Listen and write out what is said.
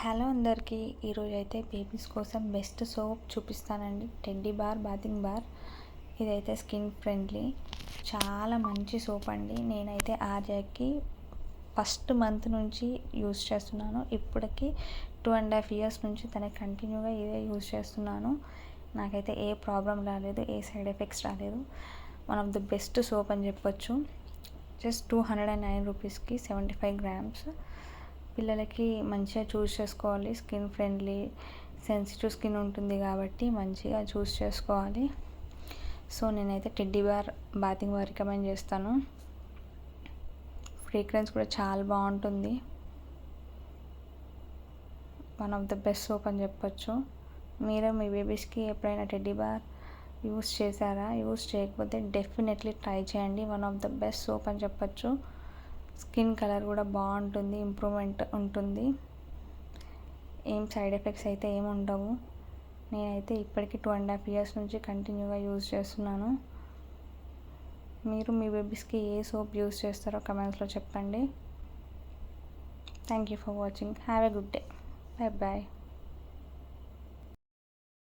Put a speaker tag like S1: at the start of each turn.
S1: Hello అందరికీ, ఈరోజు అయితే బేబీస్ కోసం బెస్ట్ సోప్ చూపిస్తానండి. Teddy bar bathing bar. ఇదైతే స్కిన్ ఫ్రెండ్లీ, చాలా మంచి సోప్ అండి. నేనైతే ఆర్యాకి ఫస్ట్ మంత్ నుంచి యూజ్ చేస్తున్నాను. ఇప్పటికి 2.5 years నుంచి తనకి కంటిన్యూగా ఇదే యూజ్ చేస్తున్నాను. నాకైతే ఏ ప్రాబ్లం రాలేదు, ఏ సైడ్ ఎఫెక్ట్స్ రాలేదు. One of the best soap అని చెప్పొచ్చు. జస్ట్ 209 రూపీస్కి 75 grams. పిల్లలకి మంచిగా చూస్ చేసుకోవాలి. స్కిన్ ఫ్రెండ్లీ, సెన్సిటివ్ స్కిన్ ఉంటుంది కాబట్టి మంచిగా చూస్ చేసుకోవాలి. సో నేనైతే teddy bar bathing bar recommend చేస్తాను. ఫ్రేగ్రెన్స్ కూడా చాలా బాగుంటుంది. One of the best soap అని చెప్పొచ్చు. మీరు మీ బేబీస్కి ఎప్పుడైనా టెడ్డీ బార్ యూస్ చేశారా? యూస్ చేయకపోతే డెఫినెట్లీ ట్రై చేయండి. One of the best soap అని చెప్పొచ్చు. స్కిన్ కలర్ కూడా బాగుంటుంది, ఇంప్రూవ్మెంట్ ఉంటుంది. ఏం సైడ్ ఎఫెక్ట్స్ అయితే ఏమి ఉండవు. నేనైతే ఇప్పటికీ 2.5 years నుంచి కంటిన్యూగా యూజ్ చేస్తున్నాను. మీరు మీ బేబీస్కి ఏ సోప్ యూజ్ చేస్తారో కమెంట్స్లో చెప్పండి. Thank you for watching. Have a good day. Bye bye.